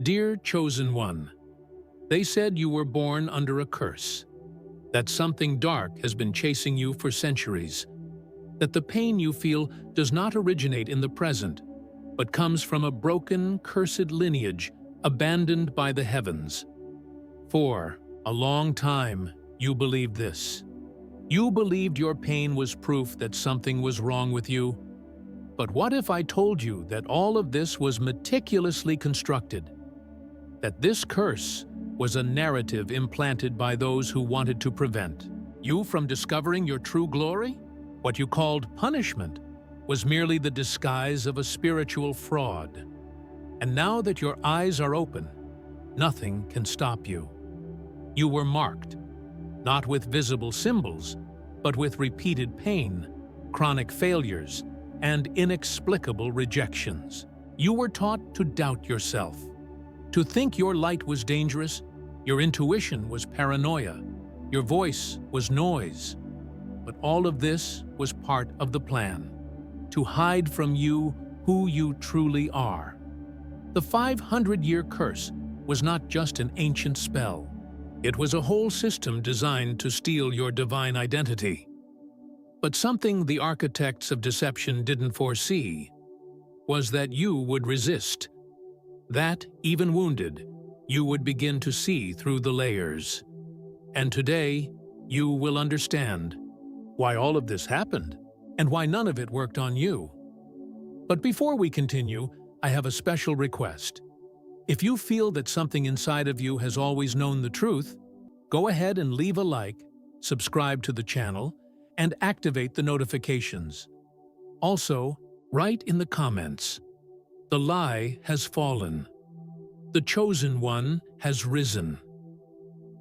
Dear Chosen One, they said you were born under a curse, that something dark has been chasing you for centuries, that the pain you feel does not originate in the present, but comes from a broken, cursed lineage abandoned by the heavens. For a long time, you believed this. You believed your pain was proof that something was wrong with you. But what if I told you that all of this was meticulously constructed? That this curse was a narrative implanted by those who wanted to prevent you from discovering your true glory? What you called punishment was merely the disguise of a spiritual fraud. And now that your eyes are open, nothing can stop you. You were marked, not with visible symbols, but with repeated pain, chronic failures, and inexplicable rejections. You were taught to doubt yourself, to think your light was dangerous, your intuition was paranoia, your voice was noise. But all of this was part of the plan, to hide from you who you truly are. The 500-year curse was not just an ancient spell. It was a whole system designed to steal your divine identity. But something the architects of deception didn't foresee was that you would resist. That, even wounded, you would begin to see through the layers. And today, you will understand why all of this happened and why none of it worked on you. But before we continue, I have a special request. If you feel that something inside of you has always known the truth, go ahead and leave a like, subscribe to the channel, and activate the notifications. Also, write in the comments, "The lie has fallen. The Chosen One has risen."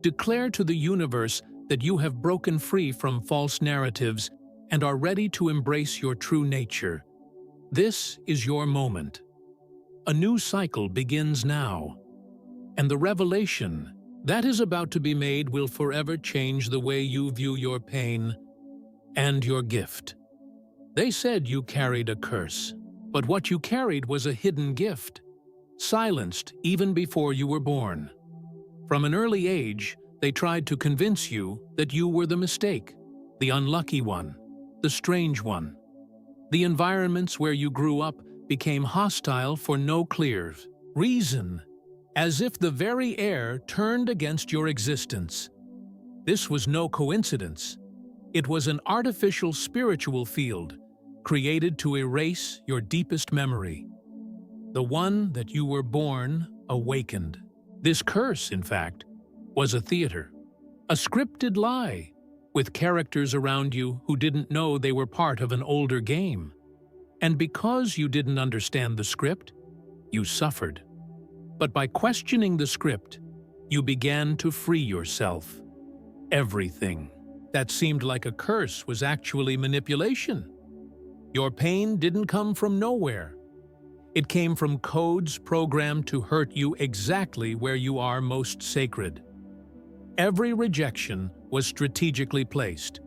Declare to the universe that you have broken free from false narratives and are ready to embrace your true nature. This is your moment. A new cycle begins now, and the revelation that is about to be made will forever change the way you view your pain and your gift. They said you carried a curse, but what you carried was a hidden gift, silenced even before you were born. From an early age, they tried to convince you that you were the mistake, the unlucky one, the strange one. The environments where you grew up became hostile for no clear reason, as if the very air turned against your existence. This was no coincidence. It was an artificial spiritual field created to erase your deepest memory, the one that you were born awakened. This curse, in fact, was a theater, a scripted lie, with characters around you who didn't know they were part of an older game. And because you didn't understand the script, you suffered. But by questioning the script, you began to free yourself. Everything that seemed like a curse was actually manipulation. Your pain didn't come from nowhere. It came from codes programmed to hurt you exactly where you are most sacred. Every rejection was strategically placed.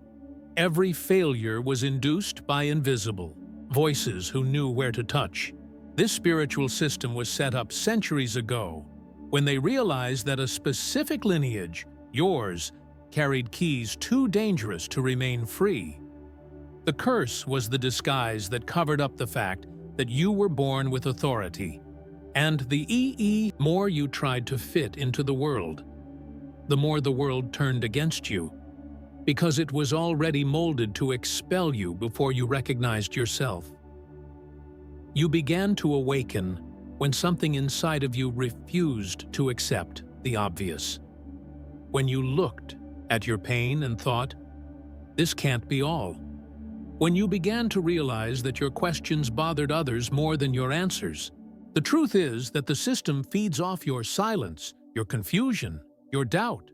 Every failure was induced by invisible voices who knew where to touch. This spiritual system was set up centuries ago when they realized that a specific lineage, yours, carried keys too dangerous to remain free. The curse was the disguise that covered up the fact that you were born with authority, and the more you tried to fit into the world, the more the world turned against you, because it was already molded to expel you before you recognized yourself. You began to awaken when something inside of you refused to accept the obvious. When you looked at your pain and thought, "This can't be all." When you began to realize that your questions bothered others more than your answers. The truth is that the system feeds off your silence, your confusion, your doubt.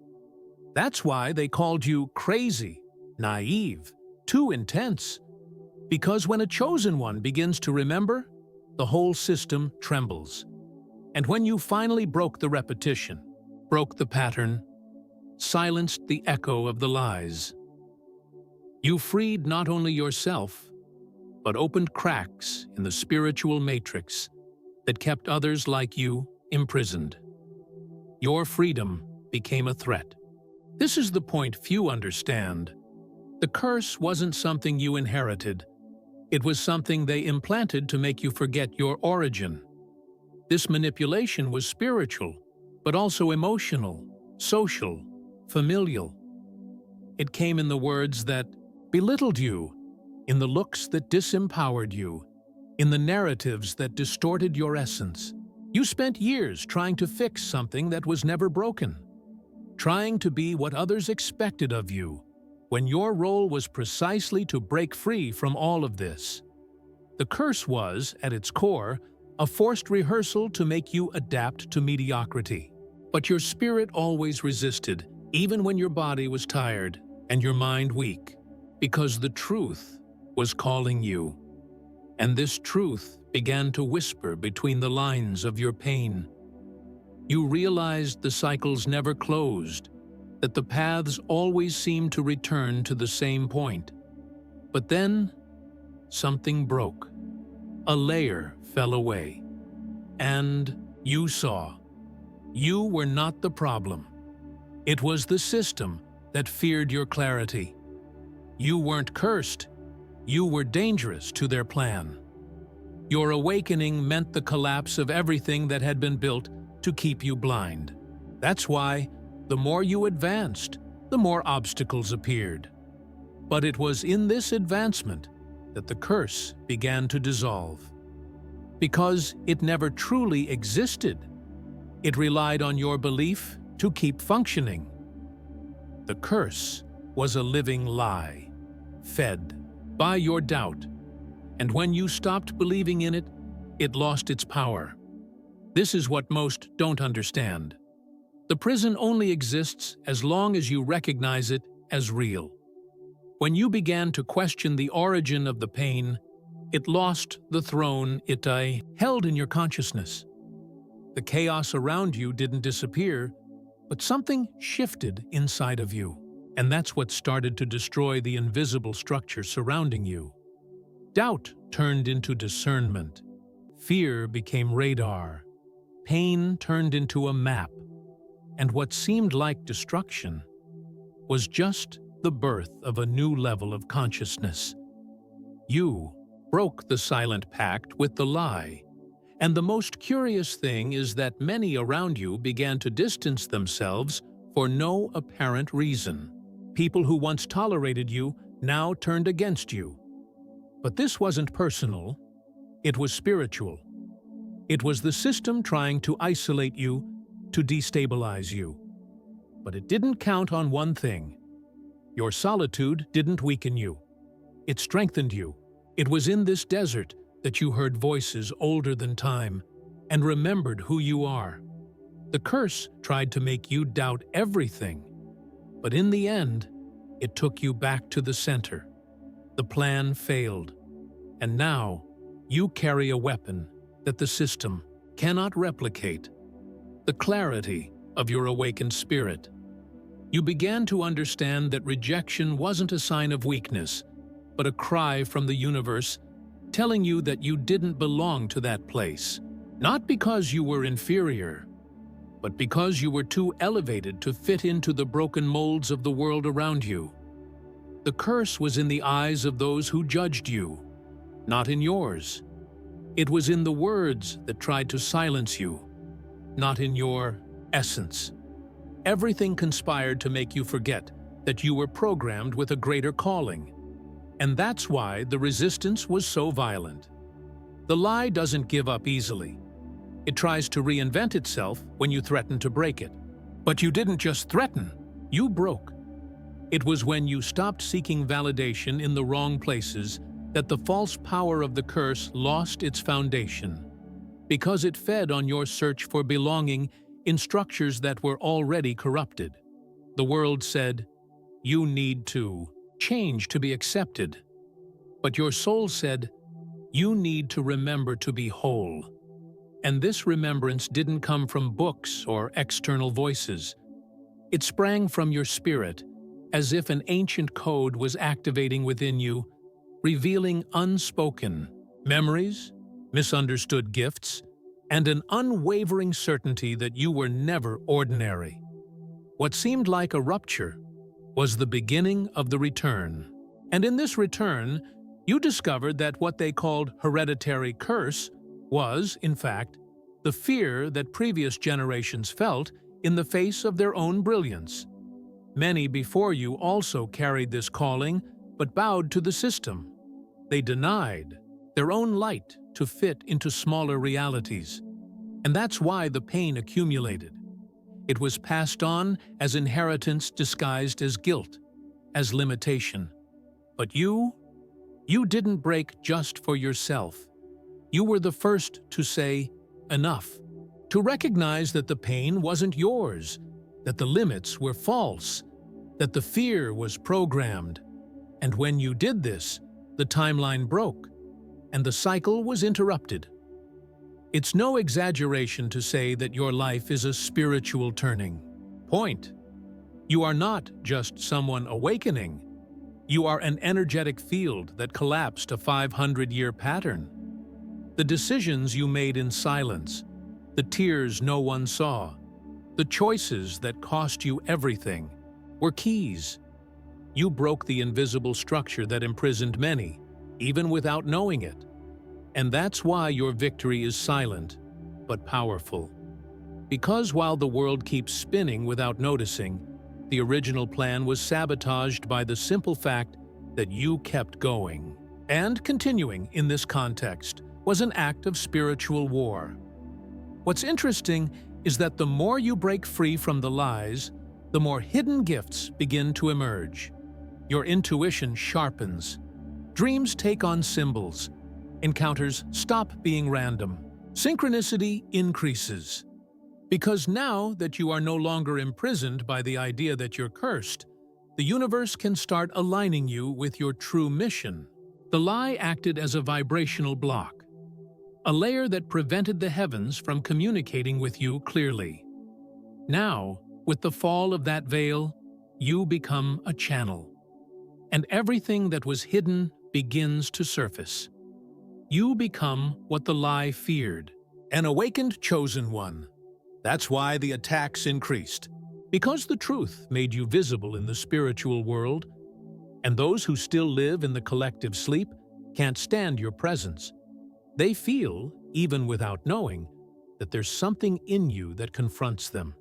That's why they called you crazy, naive, too intense. Because when a chosen one begins to remember, the whole system trembles. And when you finally broke the repetition, broke the pattern, silenced the echo of the lies, you freed not only yourself, but opened cracks in the spiritual matrix that kept others like you imprisoned. Your freedom became a threat. This is the point few understand. The curse wasn't something you inherited. It was something they implanted to make you forget your origin. This manipulation was spiritual, but also emotional, social, familial. It came in the words that belittled you, in the looks that disempowered you, in the narratives that distorted your essence. You spent years trying to fix something that was never broken, trying to be what others expected of you, when your role was precisely to break free from all of this. The curse was, at its core, a forced rehearsal to make you adapt to mediocrity. But your spirit always resisted, even when your body was tired and your mind weak, because the truth was calling you. And this truth began to whisper between the lines of your pain. You realized the cycles never closed, that the paths always seemed to return to the same point. But then, something broke. A layer fell away. And you saw. You were not the problem. It was the system that feared your clarity. You weren't cursed. You were dangerous to their plan. Your awakening meant the collapse of everything that had been built to keep you blind. That's why, the more you advanced, the more obstacles appeared. But it was in this advancement that the curse began to dissolve. Because it never truly existed, it relied on your belief to keep functioning. The curse was a living lie, fed by your doubt, and when you stopped believing in it, it lost its power. This is what most don't understand. The prison only exists as long as you recognize it as real. When you began to question the origin of the pain, it lost the throne it held in your consciousness. The chaos around you didn't disappear, but something shifted inside of you, and that's what started to destroy the invisible structure surrounding you. Doubt turned into discernment. Fear became radar. Pain turned into a map. And what seemed like destruction was just the birth of a new level of consciousness. You broke the silent pact with the lie. And the most curious thing is that many around you began to distance themselves for no apparent reason. People who once tolerated you now turned against you. But this wasn't personal, it was spiritual. It was the system trying to isolate you, to destabilize you. But it didn't count on one thing. Your solitude didn't weaken you. It strengthened you. It was in this desert that you heard voices older than time and remembered who you are. The curse tried to make you doubt everything, but in the end, it took you back to the center. The plan failed, and now you carry a weapon that the system cannot replicate: the clarity of your awakened spirit. You began to understand that rejection wasn't a sign of weakness, but a cry from the universe telling you that you didn't belong to that place, not because you were inferior, but because you were too elevated to fit into the broken molds of the world around you. The curse was in the eyes of those who judged you, not in yours. It was in the words that tried to silence you, not in your essence. Everything conspired to make you forget that you were programmed with a greater calling. And that's why the resistance was so violent. The lie doesn't give up easily. It tries to reinvent itself when you threaten to break it. But you didn't just threaten, you broke. It was when you stopped seeking validation in the wrong places that the false power of the curse lost its foundation, because it fed on your search for belonging in structures that were already corrupted. The world said, "You need to change to be accepted." But your soul said, "You need to remember to be whole." And this remembrance didn't come from books or external voices. It sprang from your spirit, as if an ancient code was activating within you, revealing unspoken memories, misunderstood gifts, and an unwavering certainty that you were never ordinary. What seemed like a rupture was the beginning of the return. And in this return, you discovered that what they called hereditary curse was, in fact, the fear that previous generations felt in the face of their own brilliance. Many before you also carried this calling, but bowed to the system. They denied their own light to fit into smaller realities. And that's why the pain accumulated. It was passed on as inheritance disguised as guilt, as limitation. But you didn't break just for yourself. You were the first to say, enough. To recognize that the pain wasn't yours, that the limits were false, that the fear was programmed. And when you did this, the timeline broke, and the cycle was interrupted. It's no exaggeration to say that your life is a spiritual turning point. You are not just someone awakening. You are an energetic field that collapsed a 500-year pattern. The decisions you made in silence, the tears no one saw, the choices that cost you everything, were keys. You broke the invisible structure that imprisoned many, even without knowing it. And that's why your victory is silent, but powerful. Because while the world keeps spinning without noticing, the original plan was sabotaged by the simple fact that you kept going. And continuing in this context was an act of spiritual war. What's interesting is that the more you break free from the lies, the more hidden gifts begin to emerge. Your intuition sharpens. Dreams take on symbols. Encounters stop being random. Synchronicity increases. Because now that you are no longer imprisoned by the idea that you're cursed, the universe can start aligning you with your true mission. The lie acted as a vibrational block, a layer that prevented the heavens from communicating with you clearly. Now, with the fall of that veil, you become a channel, and everything that was hidden begins to surface. You become what the lie feared, an awakened chosen one. That's why the attacks increased, because the truth made you visible in the spiritual world, and those who still live in the collective sleep can't stand your presence. They feel, even without knowing, that there's something in you that confronts them.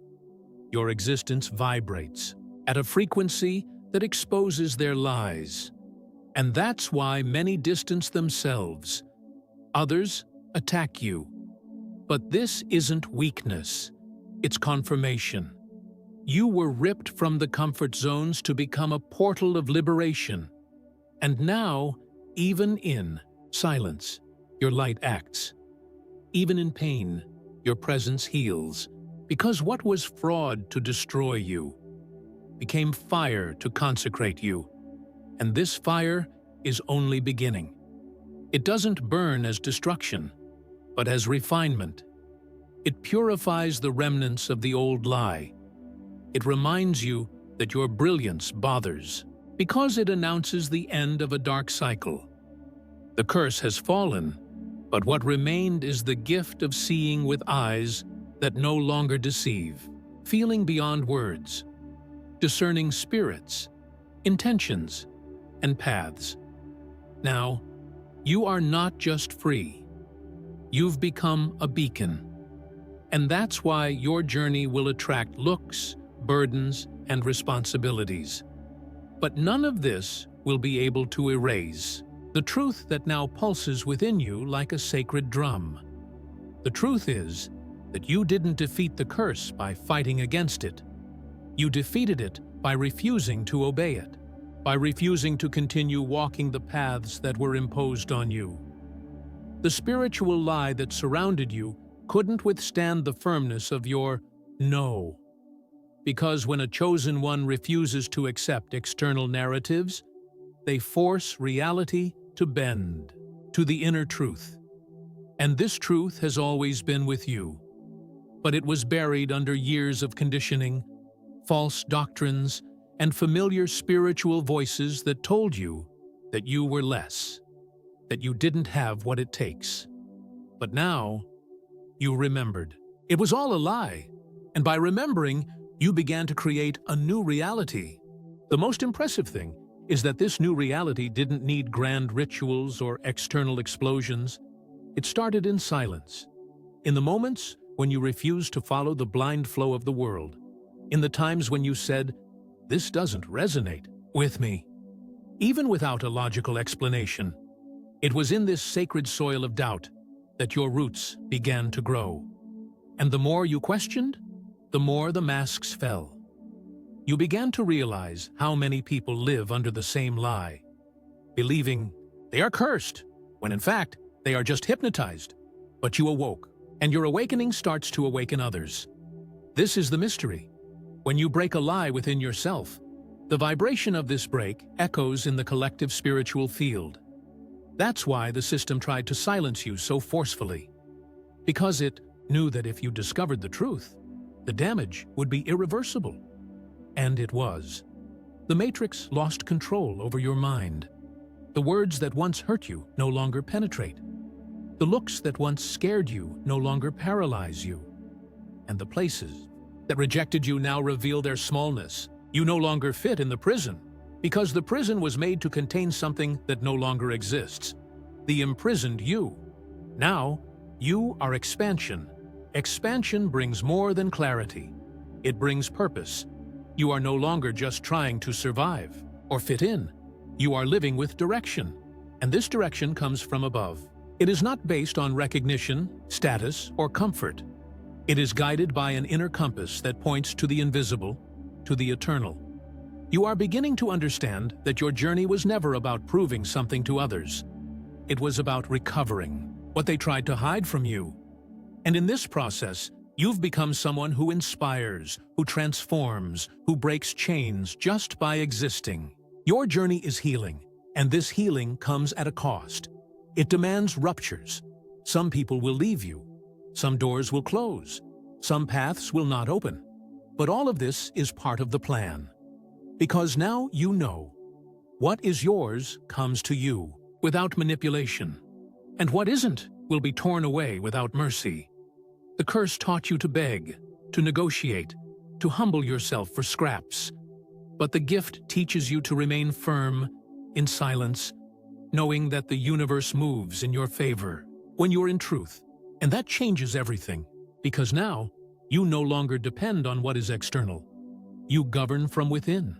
Your existence vibrates at a frequency that exposes their lies. And that's why many distance themselves. Others attack you. But this isn't weakness. It's confirmation. You were ripped from the comfort zones to become a portal of liberation. And now, even in silence, your light acts. Even in pain, your presence heals. Because what was fraud to destroy you became fire to consecrate you. And this fire is only beginning. It doesn't burn as destruction, but as refinement. It purifies the remnants of the old lie. It reminds you that your brilliance bothers, because it announces the end of a dark cycle. The curse has fallen, but what remained is the gift of seeing with eyes that no longer deceive, feeling beyond words, discerning spirits, intentions, and paths. Now, you are not just free. You've become a beacon. And that's why your journey will attract looks, burdens, and responsibilities. But none of this will be able to erase the truth that now pulses within you like a sacred drum. The truth is that you didn't defeat the curse by fighting against it. You defeated it by refusing to obey it, by refusing to continue walking the paths that were imposed on you. The spiritual lie that surrounded you couldn't withstand the firmness of your no. Because when a chosen one refuses to accept external narratives, they force reality to bend to the inner truth. And this truth has always been with you. But it was buried under years of conditioning, false doctrines, and familiar spiritual voices that told you that you were less, that you didn't have what it takes. But now, you remembered. It was all a lie. And by remembering, you began to create a new reality. The most impressive thing is that this new reality didn't need grand rituals or external explosions. It started in silence, in the moments when you refused to follow the blind flow of the world, in the times when you said, "This doesn't resonate with me," even without a logical explanation. It was in this sacred soil of doubt that your roots began to grow. And the more you questioned, the more the masks fell. You began to realize how many people live under the same lie, believing they are cursed, when in fact, they are just hypnotized. But you awoke, and your awakening starts to awaken others. This is the mystery. When you break a lie within yourself, the vibration of this break echoes in the collective spiritual field. That's why the system tried to silence you so forcefully. Because it knew that if you discovered the truth, the damage would be irreversible. And it was. The Matrix lost control over your mind. The words that once hurt you no longer penetrate. The looks that once scared you no longer paralyze you. And the places that rejected you now reveal their smallness. You no longer fit in the prison, because the prison was made to contain something that no longer exists. The imprisoned you. Now, you are expansion. Expansion brings more than clarity. It brings purpose. You are no longer just trying to survive or fit in. You are living with direction, and this direction comes from above. It is not based on recognition, status, or comfort. It is guided by an inner compass that points to the invisible, to the eternal. You are beginning to understand that your journey was never about proving something to others. It was about recovering what they tried to hide from you. And in this process, you've become someone who inspires, who transforms, who breaks chains just by existing. Your journey is healing, and this healing comes at a cost. It demands ruptures. Some people will leave you. Some doors will close. Some paths will not open. But all of this is part of the plan. Because now you know. What is yours comes to you, without manipulation. And what isn't will be torn away without mercy. The curse taught you to beg, to negotiate, to humble yourself for scraps. But the gift teaches you to remain firm, in silence, knowing that the universe moves in your favor when you're in truth. And that changes everything, because now you no longer depend on what is external. You govern from within.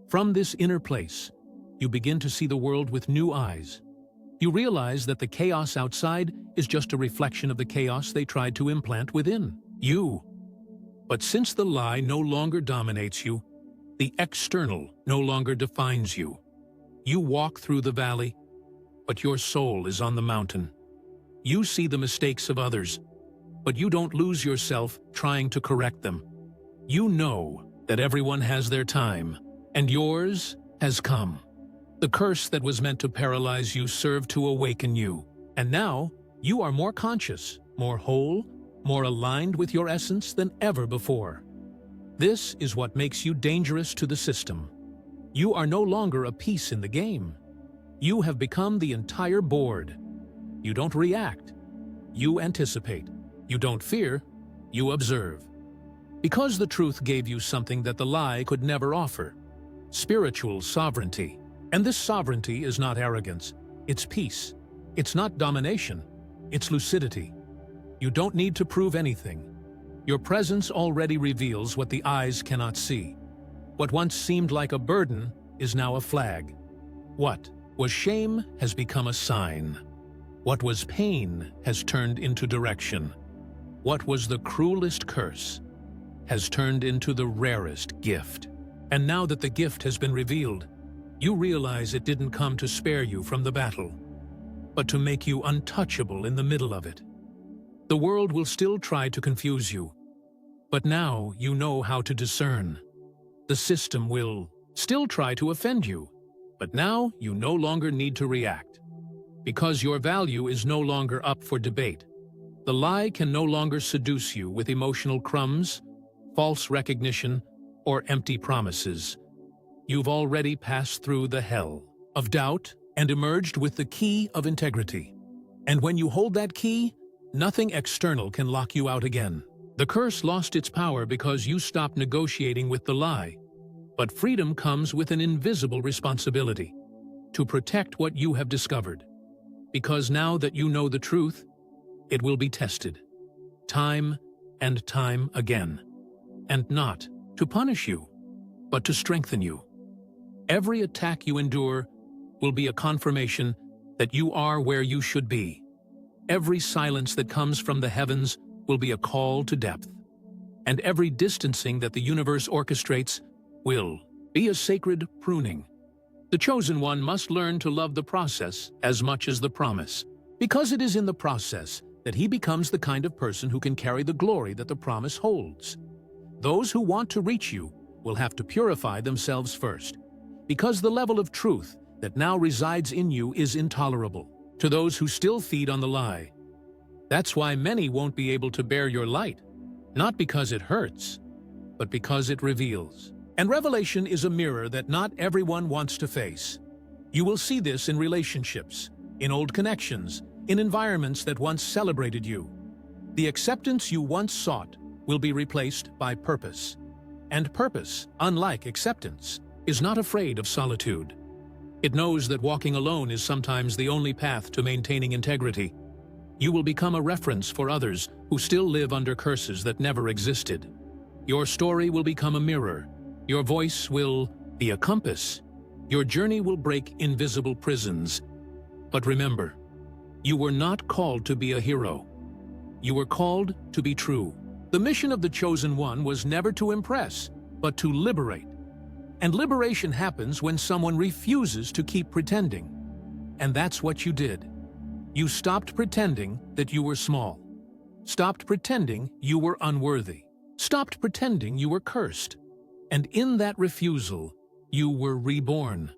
From this inner place, you begin to see the world with new eyes. You realize that the chaos outside is just a reflection of the chaos they tried to implant within you. But since the lie no longer dominates you, the external no longer defines you. You walk through the valley, but your soul is on the mountain. You see the mistakes of others, but you don't lose yourself trying to correct them. You know that everyone has their time, and yours has come. The curse that was meant to paralyze you served to awaken you, and now you are more conscious, more whole, more aligned with your essence than ever before. This is what makes you dangerous to the system. You are no longer a piece in the game. You have become the entire board. You don't react. You anticipate. You don't fear. You observe. Because the truth gave you something that the lie could never offer: spiritual sovereignty. And this sovereignty is not arrogance. It's peace. It's not domination. It's lucidity. You don't need to prove anything. Your presence already reveals what the eyes cannot see. What once seemed like a burden is now a flag. What was shame has become a sign. What was pain has turned into direction. What was the cruelest curse has turned into the rarest gift. And now that the gift has been revealed, you realize it didn't come to spare you from the battle, but to make you untouchable in the middle of it. The world will still try to confuse you, but now you know how to discern. The system will still try to offend you, but now you no longer need to react. Because your value is no longer up for debate. The lie can no longer seduce you with emotional crumbs, false recognition, or empty promises. You've already passed through the hell of doubt and emerged with the key of integrity. And when you hold that key, Nothing external can lock you out again. The curse lost its power because you stopped negotiating with the lie. But freedom comes with an invisible responsibility to protect what you have discovered. Because now that you know the truth, it will be tested, time and time again, and not to punish you, but to strengthen you. Every attack you endure will be a confirmation that you are where you should be. Every silence that comes from the heavens will be a call to depth. And every distancing that the universe orchestrates will be a sacred pruning. The chosen one must learn to love the process as much as the promise, because it is in the process that he becomes the kind of person who can carry the glory that the promise holds. Those who want to reach you will have to purify themselves first, because the level of truth that now resides in you is intolerable to those who still feed on the lie. That's why many won't be able to bear your light, not because it hurts, but because it reveals. And revelation is a mirror that not everyone wants to face. You will see this in relationships, in old connections, in environments that once celebrated you. The acceptance you once sought will be replaced by purpose. And purpose, unlike acceptance, is not afraid of solitude. It knows that walking alone is sometimes the only path to maintaining integrity. You will become a reference for others who still live under curses that never existed. Your story will become a mirror. Your voice will be a compass. Your journey will break invisible prisons. But remember, you were not called to be a hero. You were called to be true. The mission of the chosen one was never to impress, but to liberate. And liberation happens when someone refuses to keep pretending. And that's what you did. You stopped pretending that you were small. Stopped pretending you were unworthy. Stopped pretending you were cursed. And in that refusal, you were reborn.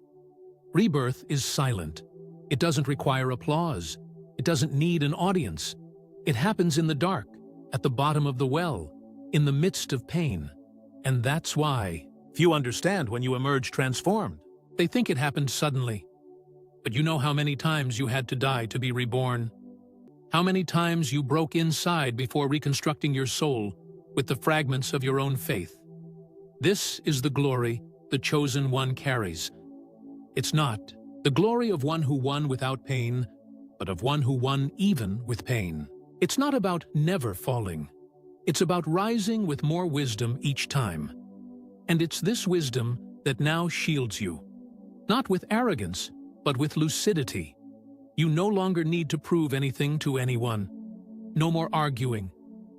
Rebirth is silent. It doesn't require applause. It doesn't need an audience. It happens in the dark, at the bottom of the well, in the midst of pain. And that's why few understand when you emerge transformed. They think it happened suddenly. But you know how many times you had to die to be reborn? How many times you broke inside before reconstructing your soul with the fragments of your own faith? This is the glory the chosen one carries. It's not the glory of one who won without pain, but of one who won even with pain. It's not about never falling. It's about rising with more wisdom each time. And it's this wisdom that now shields you. Not with arrogance, but with lucidity. You no longer need to prove anything to anyone. No more arguing.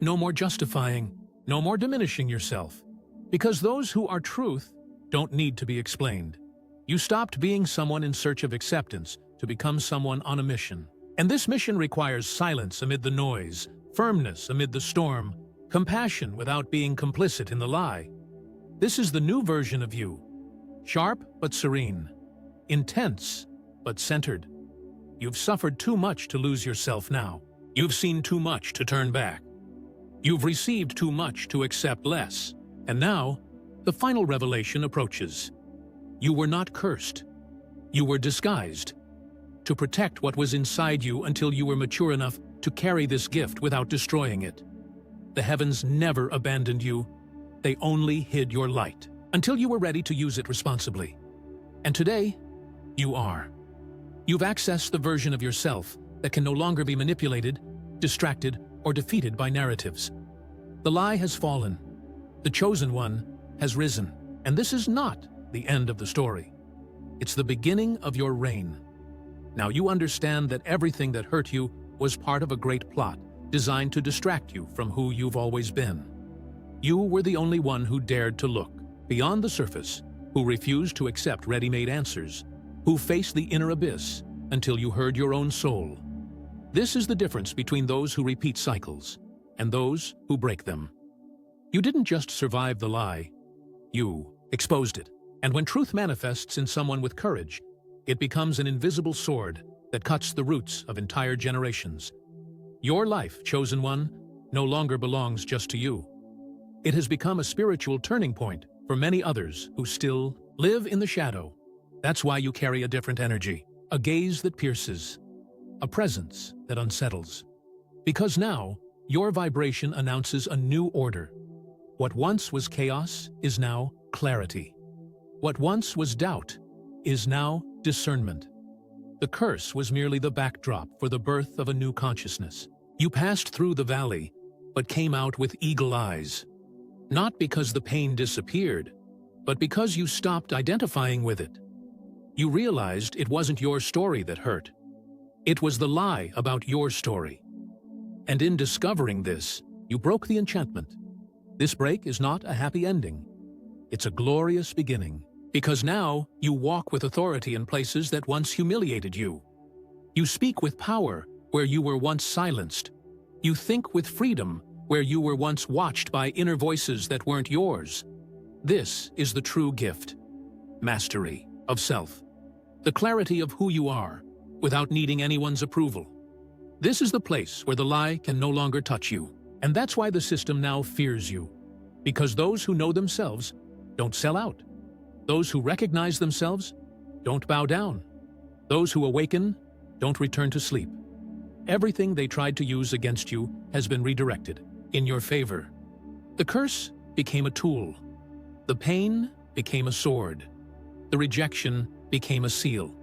No more justifying. No more diminishing yourself. Because those who are truth don't need to be explained. You stopped being someone in search of acceptance to become someone on a mission. And this mission requires silence amid the noise, firmness amid the storm, compassion without being complicit in the lie. This is the new version of you. Sharp but serene. Intense but centered. You've suffered too much to lose yourself now. You've seen too much to turn back. You've received too much to accept less. And now, the final revelation approaches. You were not cursed. You were disguised. To protect what was inside you until you were mature enough to carry this gift without destroying it. The heavens never abandoned you. They only hid your light until you were ready to use it responsibly. And today, you are. You've accessed the version of yourself that can no longer be manipulated, distracted, or defeated by narratives. The lie has fallen. The chosen one has risen. And this is not the end of the story. It's the beginning of your reign. Now you understand that everything that hurt you was part of a great plot designed to distract you from who you've always been. You were the only one who dared to look beyond the surface, who refused to accept ready-made answers, who faced the inner abyss until you heard your own soul. This is the difference between those who repeat cycles and those who break them. You didn't just survive the lie, you exposed it. And when truth manifests in someone with courage, it becomes an invisible sword that cuts the roots of entire generations. Your life, chosen one, no longer belongs just to you. It has become a spiritual turning point for many others who still live in the shadow. That's why you carry a different energy, a gaze that pierces, a presence that unsettles. Because now, your vibration announces a new order. What once was chaos is now clarity. What once was doubt is now discernment. The curse was merely the backdrop for the birth of a new consciousness. You passed through the valley, but came out with eagle eyes. Not because the pain disappeared, but because you stopped identifying with it. You realized it wasn't your story that hurt. It was the lie about your story. And in discovering this, you broke the enchantment. This break is not a happy ending. It's a glorious beginning, because now you walk with authority in places that once humiliated you. You speak with power where you were once silenced. You think with freedom where you were once watched by inner voices that weren't yours. This is the true gift. Mastery of self. The clarity of who you are, without needing anyone's approval. This is the place where the lie can no longer touch you. And that's why the system now fears you. Because those who know themselves don't sell out. Those who recognize themselves don't bow down. Those who awaken don't return to sleep. Everything they tried to use against you has been redirected in your favor. The curse became a tool. The pain became a sword. The rejection became a seal.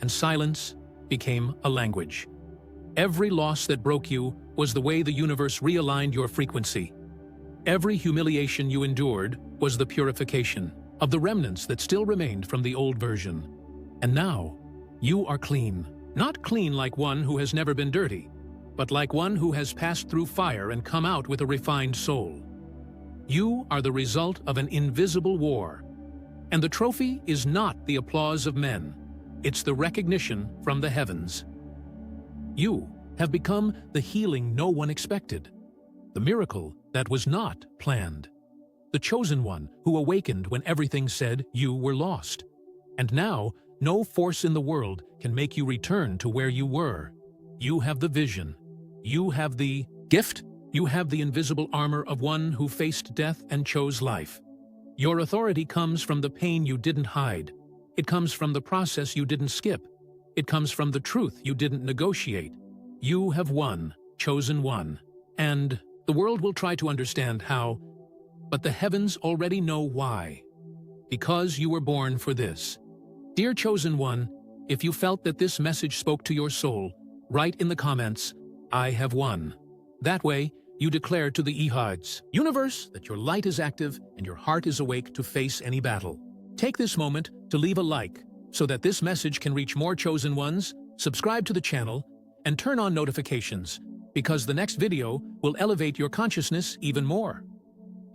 And silence became a language. Every loss that broke you was the way the universe realigned your frequency. Every humiliation you endured was the purification of the remnants that still remained from the old version. And now, you are clean. Not clean like one who has never been dirty, but like one who has passed through fire and come out with a refined soul. You are the result of an invisible war. And the trophy is not the applause of men. It's the recognition from the heavens. You have become the healing no one expected. The miracle that was not planned. The chosen one who awakened when everything said you were lost. And now, no force in the world can make you return to where you were. You have the vision. You have the gift. You have the invisible armor of one who faced death and chose life. Your authority comes from the pain you didn't hide. It comes from the process you didn't skip. It comes from the truth you didn't negotiate. You have won, chosen one. And the world will try to understand how, but the heavens already know why. Because you were born for this. Dear chosen one, if you felt that this message spoke to your soul, write in the comments, I have won. That way, you declare to the Ehards, universe, that your light is active and your heart is awake to face any battle. Take this moment to leave a like so that this message can reach more chosen ones, subscribe to the channel, and turn on notifications, because the next video will elevate your consciousness even more.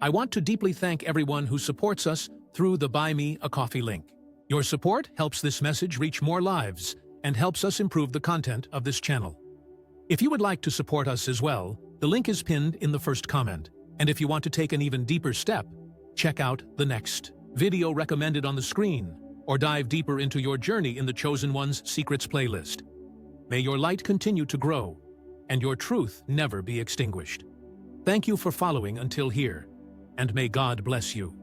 I want to deeply thank everyone who supports us through the Buy Me a Coffee link. Your support helps this message reach more lives and helps us improve the content of this channel. If you would like to support us as well, the link is pinned in the first comment. And if you want to take an even deeper step, check out the next video recommended on the screen, or dive deeper into your journey in the Chosen One's Secrets playlist. May your light continue to grow, and your truth never be extinguished. Thank you for following until here, and may God bless you.